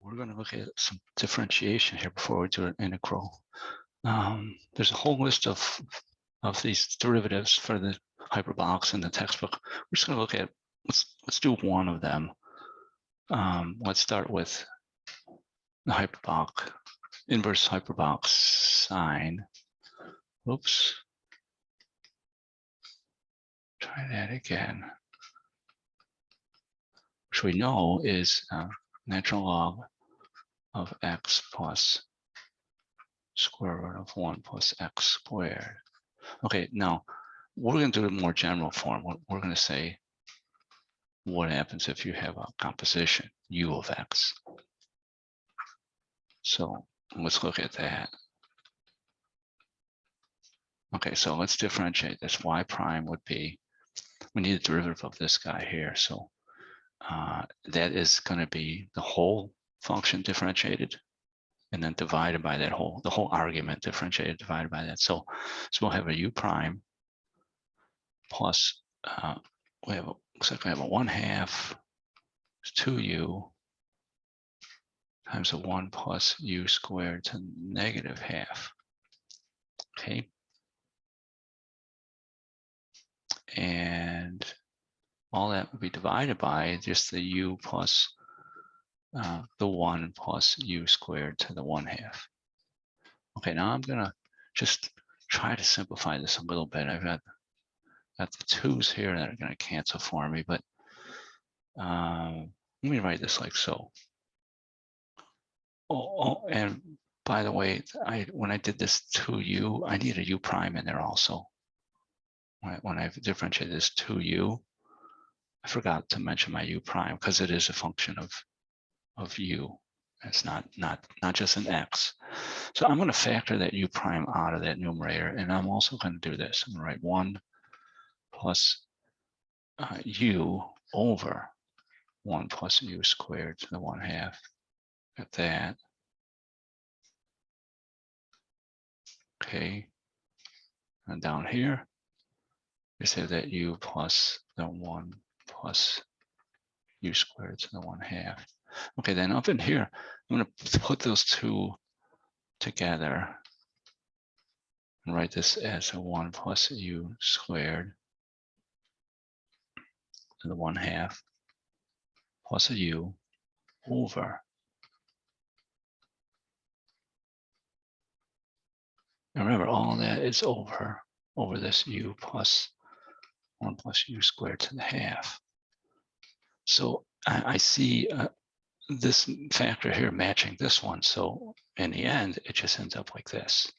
we're going to look at some differentiation here before we do an integral. There's a whole list of these derivatives for the hyperbolics in the textbook. We're just going to look at, let's do one of them. Let's start with the hyperbolic, inverse hyperbolic sine. Oops. Try that again. Which we know is natural log of x plus square root of 1 plus x squared. Okay, now we're going to do a more general form. We're going to say what happens if you have a composition u of x. So let's look at that. Okay, so let's differentiate this. Y prime would be, we need a derivative of this guy here. So that is going to be the whole function differentiated and then divided by that whole, the whole argument differentiated divided by that. So we'll have a u prime plus, we have a, looks like we have a 1/2 2u times a 1 plus u squared to negative half. Okay. And all that would be divided by just the u plus the 1 plus u squared to the 1/2. Okay, now I'm gonna just try to simplify this a little bit. I've got the 2's here that are gonna cancel for me, but let me write this like so. Oh, and by the way, when I did this 2u, I need a u prime in there also. When I've differentiated this 2u, I forgot to mention my u prime because it is a function of u. It's not just an x. So I'm going to factor that u prime out of that numerator, and I'm also going to do this. I'm going to write 1 plus u over 1 plus u squared to the 1/2. Got that. Okay. And down here, just have that u plus the 1 plus u squared to the 1/2. Okay, then up in here, I'm going to put those two together and write this as a 1 plus u squared to the 1/2 plus a u over. And remember, all of that is over this u plus 1 plus u squared to the 1/2. So I see this factor here matching this one. So in the end, it just ends up like this.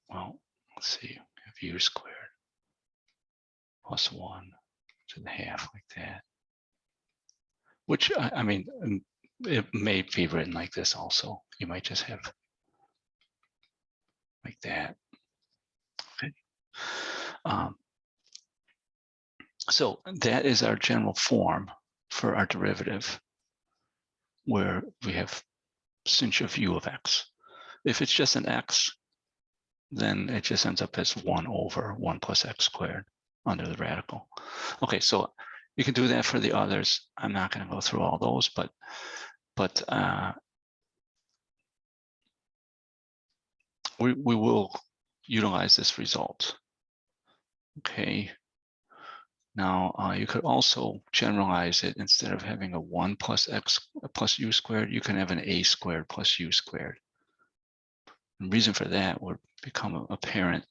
Well, let's see, we have u squared plus 1 to the 1/2 like that. Which, I mean, it may be written like this also. You might just have like that. Okay. So that is our general form for our derivative, where we have sinh of u of x. If it's just an x, then it just ends up as 1 over 1 plus x squared under the radical. Okay, so you can do that for the others. I'm not going to go through all those, but we will utilize this result. Okay. Now you could also generalize it. Instead of having a 1 plus x plus u squared, you can have an a squared plus u squared. The reason for that would become apparent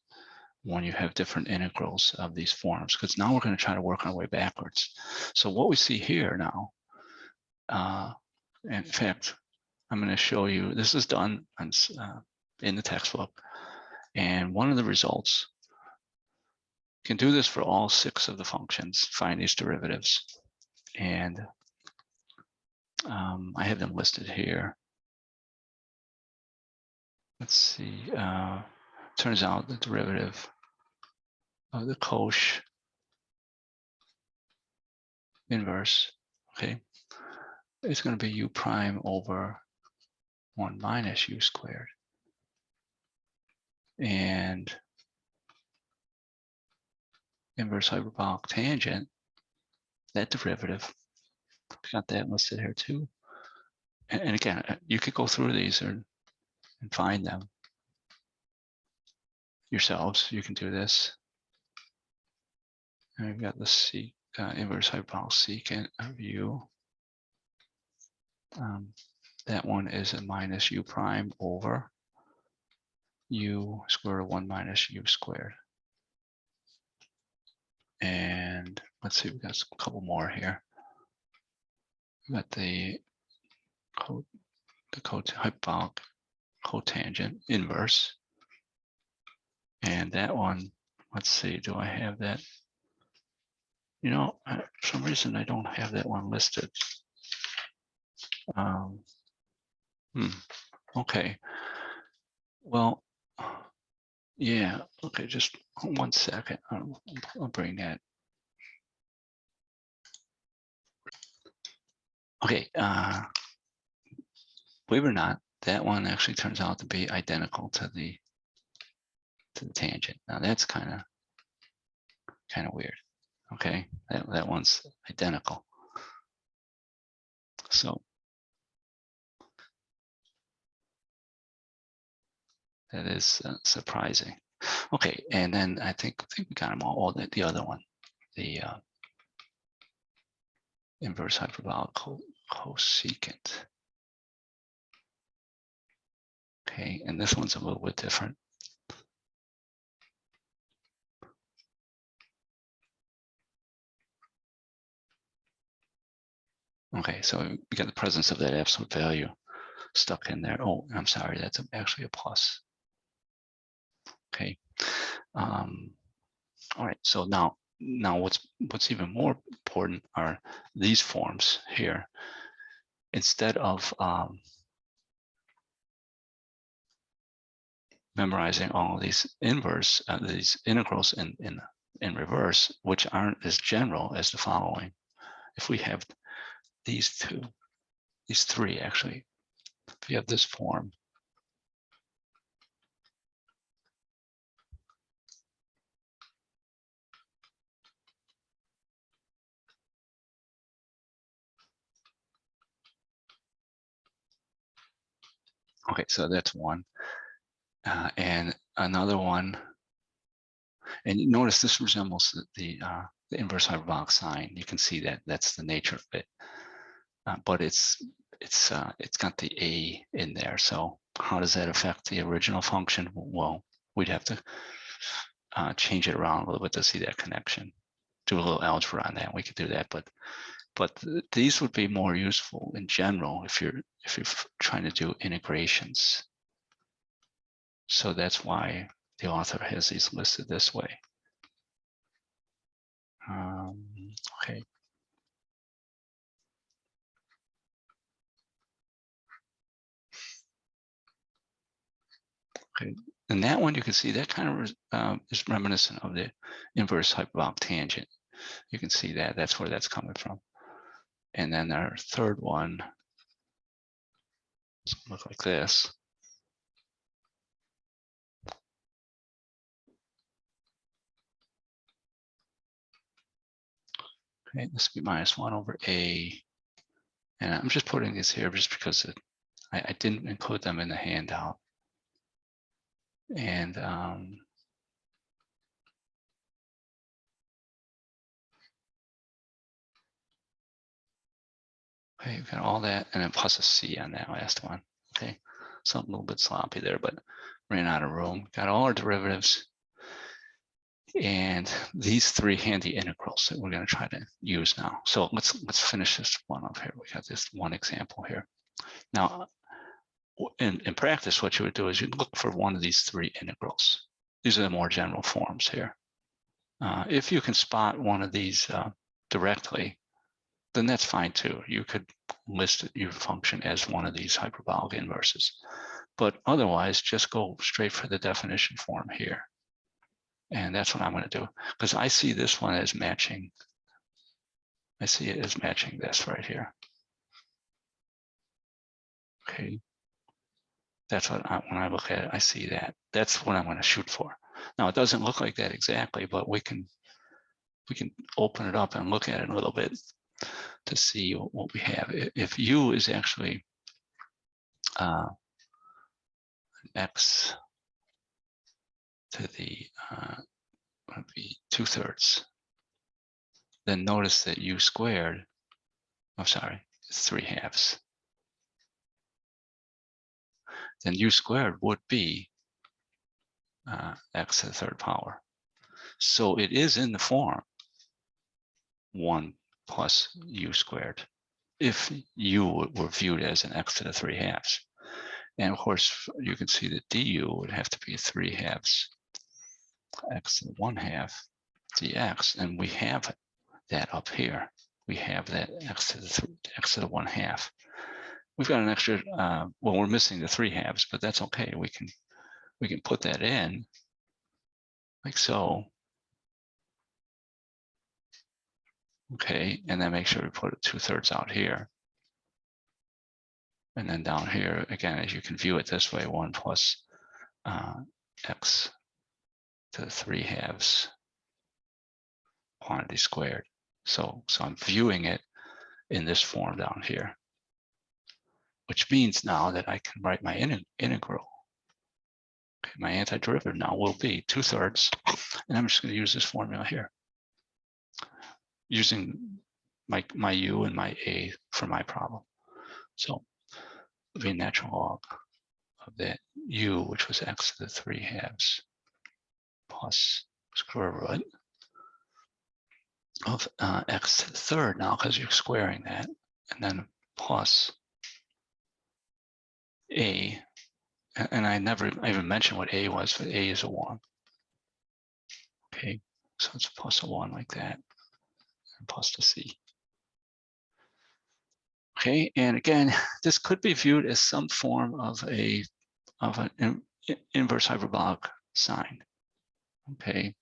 when you have different integrals of these forms, because now we're going to try to work our way backwards. So what we see here now, in fact, I'm going to show you, this is done in the textbook, and one of the results, you can do this for all 6 of the functions, find these derivatives, and I have them listed here. Let's see, turns out the derivative of the Cauchy inverse, okay, it's going to be u prime over 1 minus u squared. And inverse hyperbolic tangent, that derivative Got that listed here too. And again, you could go through these and find them yourselves. You can do this. And we've got the inverse hyperbolic secant view. That one is a minus u prime over u square root of 1 minus u squared. And let's see, we've got a couple more here. We've got the hyperbolic cotangent inverse. And that one, let's see, do I have that? You know, for some reason I don't have that one listed. Okay. Well, yeah, okay, just 1 second. I'll bring that. Okay, believe it or not, that one actually turns out to be identical to the tangent. Now that's kind of weird. Okay, that one's identical. So that is surprising. Okay, and then I think we got them all. The other one, the inverse hyperbolical cosecant. Okay, and this one's a little bit different. Okay, so we got the presence of that absolute value stuck in there. Oh, I'm sorry, that's actually a plus. Okay. All right, so now what's even more important are these forms here. Instead of memorizing all of these these integrals in reverse, which aren't as general as the following. If we have these three actually, if you have this form, okay, so that's one, and another one, and you notice this resembles the inverse hyperbolic sine. You can see that that's the nature of it, but it's got the a in there. So how does that affect the original function? Well, we'd have to change it around a little bit to see that connection. Do a little algebra on that. We could do that, but these would be more useful in general if you're trying to do integrations. So that's why the author has these listed this way. Okay. Okay, and that one you can see that kind of is reminiscent of the inverse hyperbolic tangent. You can see that that's where that's coming from. And then our third one look like this. Okay, this would be minus 1 over a. And I'm just putting these here just because I didn't include them in the handout. And okay, you've got all that, and then plus a c on that last one. Okay, something a little bit sloppy there, but ran out of room. Got all our derivatives. And these three handy integrals that we're going to try to use now. So let's finish this one up here. We got this one example here. Now, in practice, what you would do is you'd look for one of these three integrals. These are the more general forms here. If you can spot one of these directly, then that's fine too. You could list your function as one of these hyperbolic inverses. But otherwise, just go straight for the definition form here. And that's what I'm going to do, because I see this one as matching. I see it as matching this right here. Okay. That's what when I look at it, I see that. That's what I'm going to shoot for. Now, it doesn't look like that exactly, but we can open it up and look at it a little bit. to see what we have. If u is actually x to the would be 2/3, then notice that u squared, I'm sorry, it's 3/2. Then u squared would be x to the 3rd power. So it is in the form 1 plus u squared if u were viewed as an x to the 3/2. And of course, you can see that du would have to be 3/2 x to the 1/2 dx, and we have that up here. We have that x to the 1/2. We've got an extra. Well, we're missing the 3/2, but that's okay. We can put that in like so. Okay, and then make sure we put it 2/3 out here. And then down here, again, as you can view it this way, 1 plus x to the 3/2 quantity squared. So I'm viewing it in this form down here, which means now that I can write my integral. Okay, my antiderivative now will be 2/3, and I'm just going to use this formula here, using my u and my a for my problem. So it'll be a natural log of that u, which was x to the 3/2 plus square root of x to the 3rd now, because you're squaring that, and then plus a, and I even mentioned what a was, but a is a 1. Okay, so it's plus a 1 like that, and plus the c. Okay, and again, this could be viewed as some form of an inverse hyperbolic sign. Okay,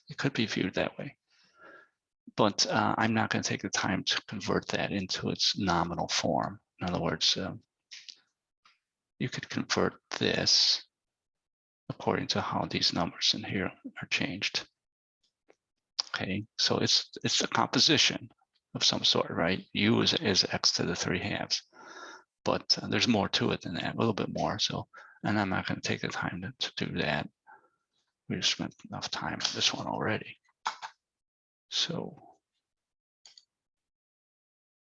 it could be viewed that way, but I'm not going to take the time to convert that into its nominal form. In other words, you could convert this according to how these numbers in here are changed. Okay, so it's a composition of some sort, right? U is x to the 3/2, but there's more to it than that, a little bit more. So, and I'm not going to take the time to do that. We've spent enough time on this one already. So